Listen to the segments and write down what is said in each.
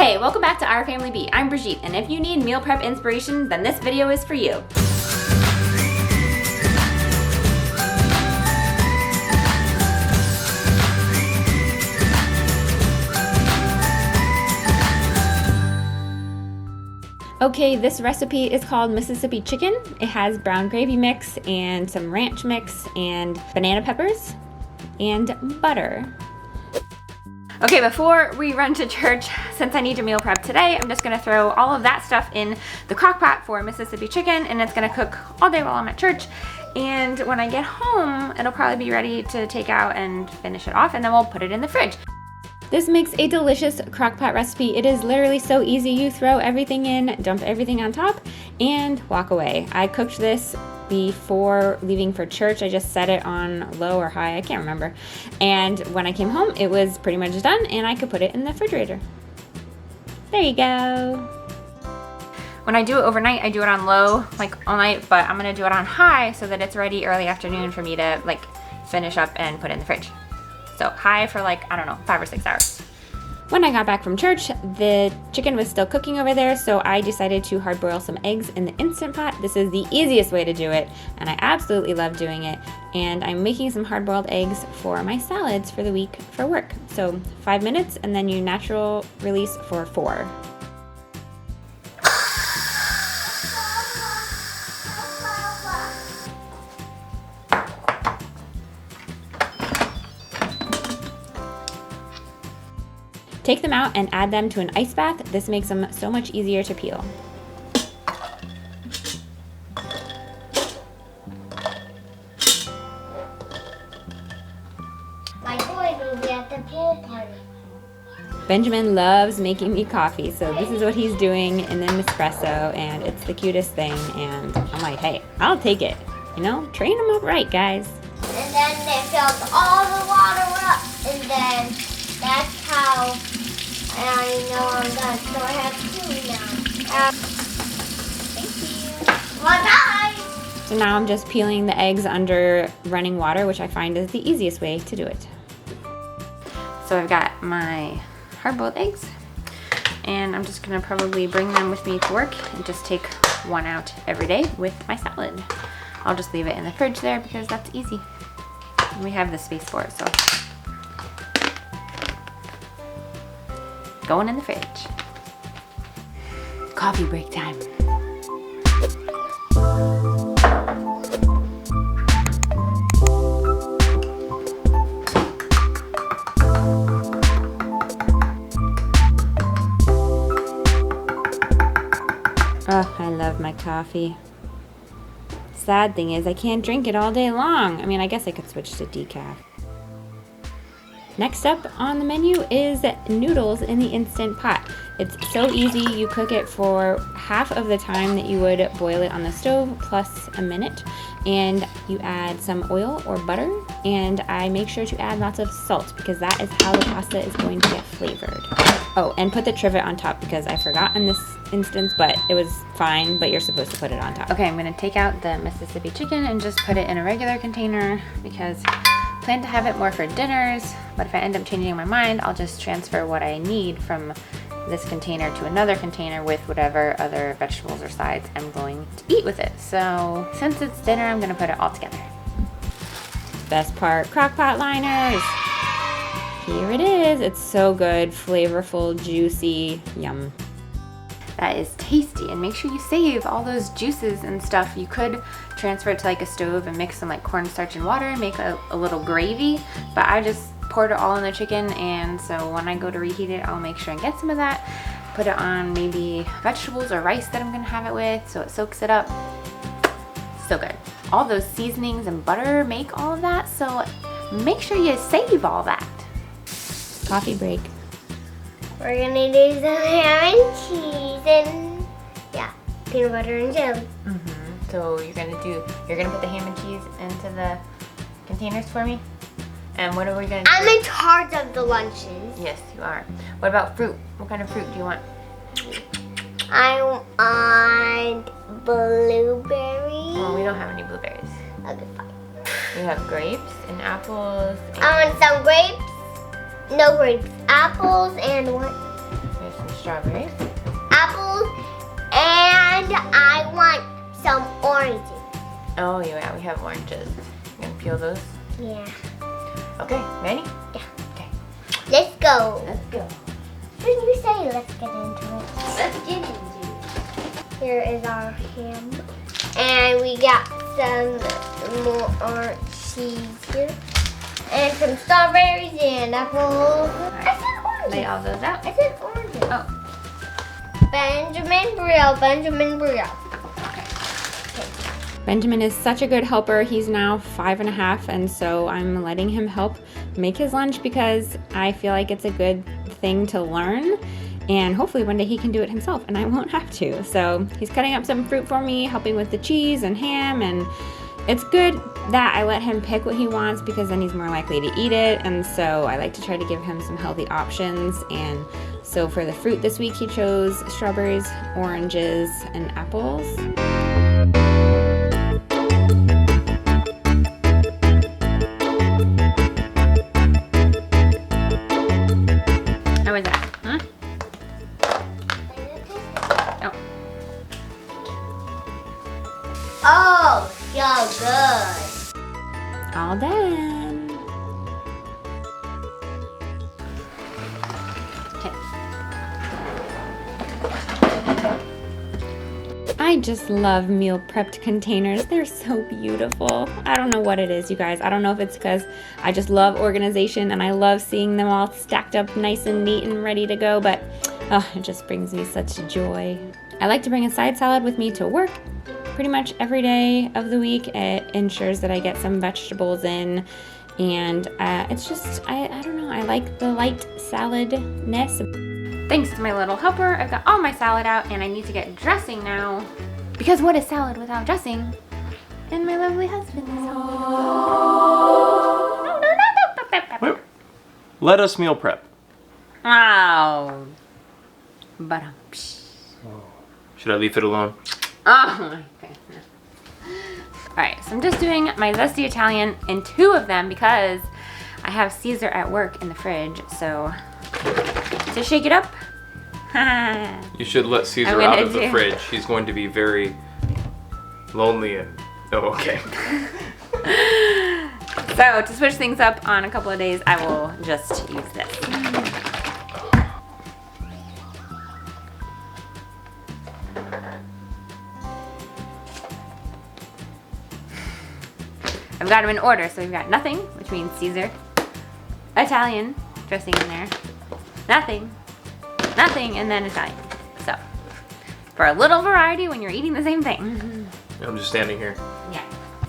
Hey, welcome back to Our Family B. I'm Brigitte, and if you need meal prep inspiration, then this video is for you. Okay, this recipe is called Mississippi Chicken. It has brown gravy mix and some ranch mix and banana peppers and butter. Okay, before we run to church, since I need to meal prep today, I'm just gonna throw all of that stuff in the crock pot for Mississippi Chicken, and it's gonna cook all day while I'm at church. And when I get home, it'll probably be ready to take out and finish it off, and then we'll put it in the fridge. This makes a delicious crock pot recipe. It is literally so easy. You throw everything in, dump everything on top, and walk away. I cooked this before leaving for church. I just set it on low or high, I can't remember. And when I came home, it was pretty much done, and I could put it in the refrigerator. There you go. When I do it overnight, I do it on low, like all night, but I'm gonna do it on high so that it's ready early afternoon for me to like finish up and put it in the fridge. So high for like, I don't know, 5 or 6 hours. When I got back from church, the chicken was still cooking over there, so I decided to hard boil some eggs in the Instant Pot. This is the easiest way to do it, and I absolutely love doing it. And I'm making some hard boiled eggs for my salads for the week for work. So 5 minutes, and then you natural release for 4. Take them out and add them to an ice bath. This makes them so much easier to peel. My boy will be at the pool party. Benjamin loves making me coffee, so this is what he's doing in an espresso, and it's the cutest thing, and I'm like, hey, I'll take it. You know, train them up right, guys. And then they filled all the water up, and then that's how I know I'm done. So I have 2 now. Thank you. Bye-bye. So now I'm just peeling the eggs under running water, which I find is the easiest way to do it. So I've got my hard-boiled eggs, and I'm just gonna probably bring them with me to work and just take one out every day with my salad. I'll just leave it in the fridge there because that's easy. And we have the space for it, so. Going in the fridge. Coffee break time. Oh, I love my coffee. Sad thing is I can't drink it all day long. I mean, I guess I could switch to decaf. Next up on the menu is noodles in the Instant Pot. It's so easy. You cook it for half of the time that you would boil it on the stove, plus a minute. And you add some oil or butter, and I make sure to add lots of salt because that is how the pasta is going to get flavored. Oh, and put the trivet on top because I forgot in this instance, but it was fine, but you're supposed to put it on top. Okay, I'm gonna take out the Mississippi chicken and just put it in a regular container because I plan to have it more for dinners, but if I end up changing my mind, I'll just transfer what I need from this container to another container with whatever other vegetables or sides I'm going to eat with it. So since it's dinner, I'm gonna put it all together. Best part, crock pot liners. Here it is. It's so good, flavorful, juicy, yum. That is tasty, and make sure you save all those juices and stuff. You could transfer it to like a stove and mix some like cornstarch and water and make a little gravy, but I just poured it all in the chicken, and so when I go to reheat it, I'll make sure and get some of that, put it on maybe vegetables or rice that I'm gonna have it with so it soaks it up. So good. All those seasonings and butter make all of that, so make sure you save all that. Coffee break. We're gonna do some ham and cheese and yeah, peanut butter and jelly. So you're gonna put the ham and cheese into the containers for me? And what are we gonna do? I'm in charge of the lunches. Yes, you are. What about fruit? What kind of fruit do you want? I want blueberries. Oh, we don't have any blueberries. Okay, fine. We have grapes and apples. And I want some grapes. No grapes. Apples and what? there's some strawberries. Apples, and I want some oranges. Oh yeah, we have oranges. You gonna peel those? Yeah. Okay, ready? Yeah. Okay. Let's go. Let's go. Didn't you say let's get into it? Let's get into it. Here is our ham. And we got some more orange cheese here. And some strawberries and apples. Right. I said oranges. Lay all those out. I said oranges. Oh. Benjamin Brielle. Benjamin is such a good helper. He's now 5.5, and so I'm letting him help make his lunch because I feel like it's a good thing to learn, and hopefully one day he can do it himself and I won't have to. So he's cutting up some fruit for me, helping with the cheese and ham, and it's good that I let him pick what he wants because then he's more likely to eat it, and so I like to try to give him some healthy options. And so for the fruit this week he chose strawberries, oranges, and apples. How was that? Huh? Oh, so good. All done. Okay. I just love meal prepped containers. They're so beautiful. I don't know what it is, you guys. I don't know if it's because I just love organization and I love seeing them all stacked up nice and neat and ready to go, but it just brings me such joy. I like to bring a side salad with me to work pretty much every day of the week. It ensures that I get some vegetables in, and it's just, I don't know, I like the light saladness. Thanks to my little helper, I've got all my salad out, and I need to get dressing now, because what is salad without dressing? And my lovely husband is home. Wait. Let us meal prep. Wow. But Should I leave it alone? oh, okay. Alright, so I'm just doing my zesty Italian in 2 of them because I have Caesar at work in the fridge, so to shake it up. You should let Caesar out of the fridge. He's going to be very lonely and... Oh, okay. So to switch things up on a couple of days, I will just use this. I've got them in order, so we've got nothing, which means Caesar, Italian dressing in there, nothing, and then Italian. So, for a little variety when you're eating the same thing. I'm just standing here. Yeah.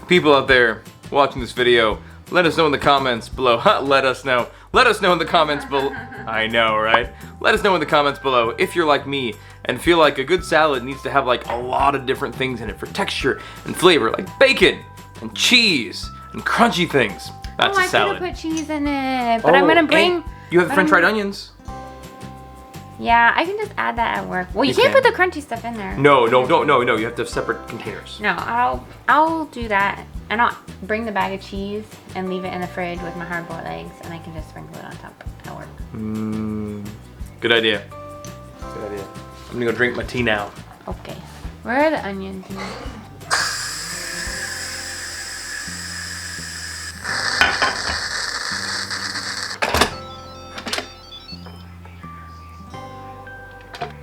People out there watching this video, let us know in the comments below. Let us know. Let us know in the comments below. I know, right? Let us know in the comments below if you're like me and feel like a good salad needs to have like a lot of different things in it for texture and flavor, like bacon and cheese and crunchy things. That's a salad. I could have put cheese in it, but I'm gonna bring. You have the French fried onions. Yeah, I can just add that at work. Well, you can't put the crunchy stuff in there. No. You have to have separate containers. No, I'll do that, and I'll bring the bag of cheese and leave it in the fridge with my hard-boiled eggs, and I can just sprinkle it on top at work. Good idea. Good idea. I'm gonna go drink my tea now. Okay. Where are the onions?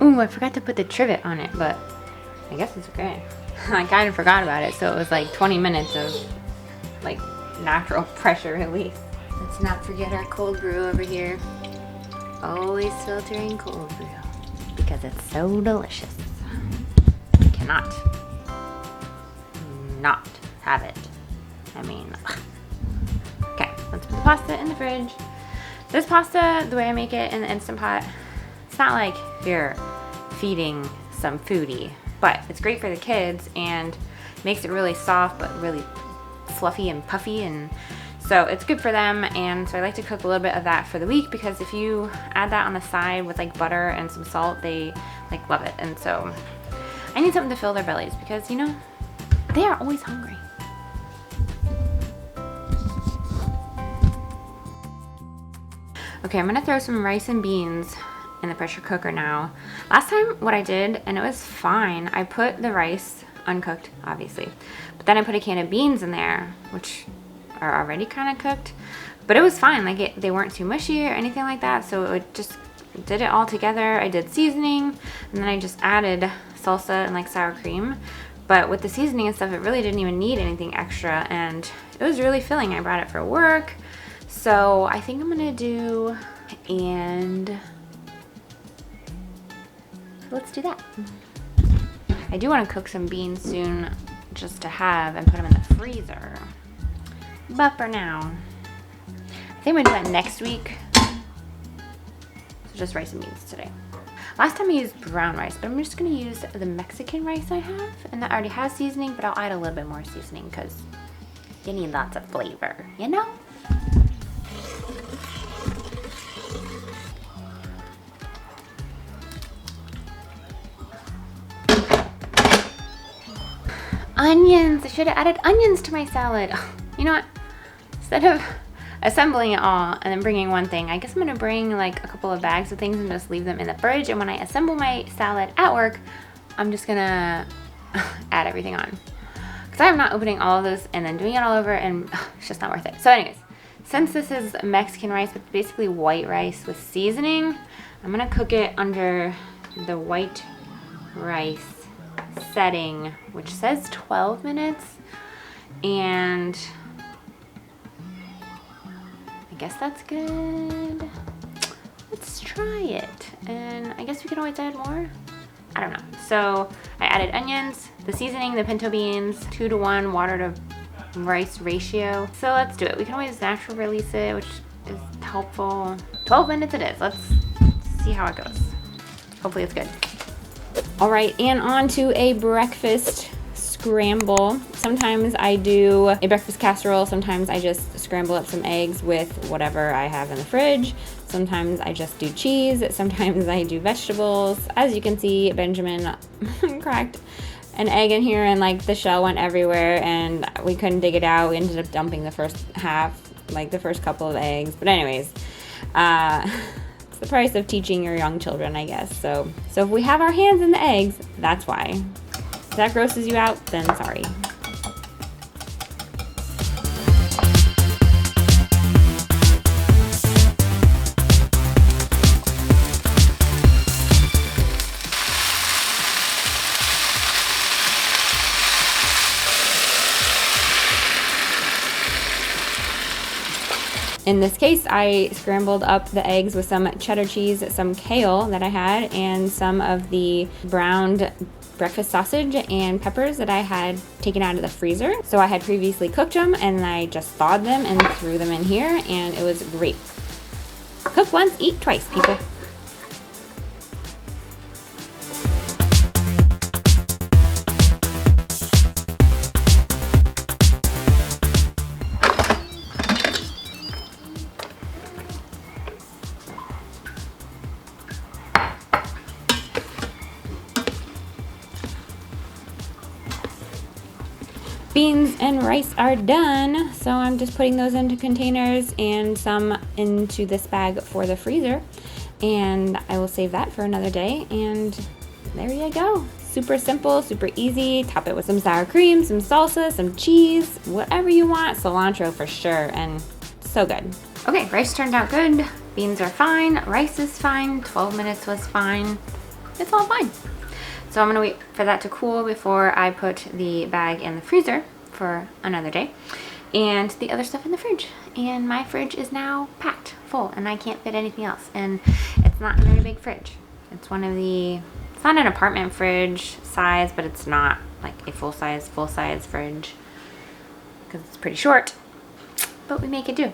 Ooh, I forgot to put the trivet on it, but I guess it's okay. I kind of forgot about it, so it was like 20 minutes of like natural pressure release. Let's not forget our cold brew over here. Always filtering cold brew because it's so delicious. Cannot not have it. I mean, okay, let's put the pasta in the fridge. This pasta, the way I make it in the Instant Pot, it's not like you're feeding some foodie, but it's great for the kids and makes it really soft but really fluffy and puffy, and so it's good for them. And so I like to cook a little bit of that for the week because if you add that on the side with like butter and some salt, they like love it. And so I need something to fill their bellies because, you know, they are always hungry. Okay, I'm gonna throw some rice and beans in the pressure cooker now. Last time what I did, and it was fine, I put the rice, uncooked obviously, but then I put a can of beans in there, which are already kind of cooked, but it was fine. Like they weren't too mushy or anything like that, so it just did it all together. I did seasoning, and then I just added salsa and like sour cream. But with the seasoning and stuff, it really didn't even need anything extra, and it was really filling. I brought it for work, so I think I'm gonna do, and let's do that. I do want to cook some beans soon just to have and put them in the freezer. But for now, I think I'm gonna do that next week. So just rice and beans today. Last time I used brown rice, but I'm just gonna use the Mexican rice I have, and that already has seasoning, but I'll add a little bit more seasoning because you need lots of flavor, you know? Onions, I should have added onions to my salad. You know what? Instead of assembling it all and then bringing one thing, I guess I'm gonna bring like a couple of bags of things and just leave them in the fridge, and when I assemble my salad at work, I'm just gonna add everything on. Because I'm not opening all of this and then doing it all over, and it's just not worth it. So anyways, since this is Mexican rice, but basically white rice with seasoning, I'm gonna cook it under the white rice setting, which says 12 minutes, and I guess that's good. Let's try it, and I guess we can always add more. I don't know. So I added onions, the seasoning, the pinto beans, 2:1 water to rice ratio. So let's do it. We can always natural release it, which is helpful. 12 minutes it is. Let's see how it goes. Hopefully it's good. All right, and on to a breakfast scramble. Sometimes I do a breakfast casserole. Sometimes I just scramble up some eggs with whatever I have in the fridge. Sometimes I just do cheese. Sometimes I do vegetables. As you can see, Benjamin cracked an egg in here and like the shell went everywhere and we couldn't dig it out. We ended up dumping the first half, like the first couple of eggs. But anyways, it's the price of teaching your young children, I guess. So if we have our hands in the eggs, that's why. If that grosses you out, then sorry. In this case, I scrambled up the eggs with some cheddar cheese, some kale that I had, and some of the browned breakfast sausage and peppers that I had taken out of the freezer. So I had previously cooked them and I just thawed them and threw them in here, and it was great. Cook once, eat twice, people. Beans and rice are done, so I'm just putting those into containers and some into this bag for the freezer, and I will save that for another day. And there you go. Super simple, super easy. Top it with some sour cream, some salsa, some cheese, whatever you want. Cilantro for sure, and so good. Okay, rice turned out good. Beans are fine. Rice is fine. 12 minutes was fine. It's all fine. So I'm gonna wait for that to cool before I put the bag in the freezer for another day, and the other stuff in the fridge. And my fridge is now packed full and I can't fit anything else. And it's not a very big fridge. It's one of the, it's not an apartment fridge size, but it's not like a full size fridge because it's pretty short, but we make it do.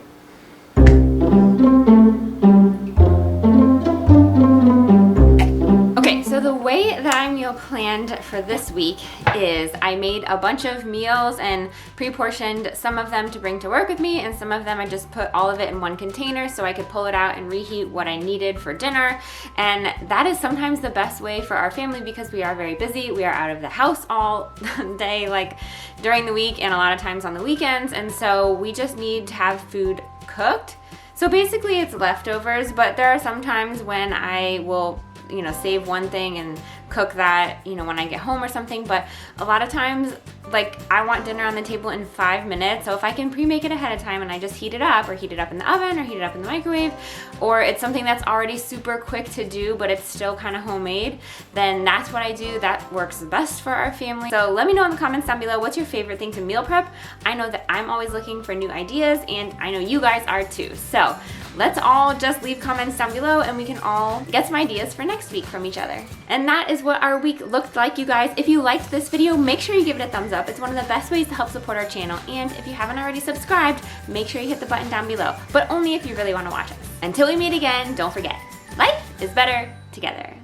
So the way that I meal planned for this week is I made a bunch of meals and pre-portioned some of them to bring to work with me, and some of them I just put all of it in one container so I could pull it out and reheat what I needed for dinner. And that is sometimes the best way for our family because we are very busy. We are out of the house all day, like during the week and a lot of times on the weekends, and so we just need to have food cooked So basically it's leftovers, but there are some times when I will, you know, save one thing and cook that, you know, when I get home or something. But a lot of times, like, I want dinner on the table in 5 minutes. So if I can pre-make it ahead of time and I just heat it up, or heat it up in the oven, or heat it up in the microwave, or it's something that's already super quick to do but it's still kind of homemade, then that's what I do. That works best for our family. So let me know in the comments down below, what's your favorite thing to meal prep? I know that I'm always looking for new ideas, and I know you guys are too. So let's all just leave comments down below and we can all get some ideas for next week from each other. And that is what our week looked like, you guys. If you liked this video, make sure you give it a thumbs up. It's one of the best ways to help support our channel. And if you haven't already subscribed, make sure you hit the button down below, but only if you really want to watch us. Until we meet again, don't forget, life is better together.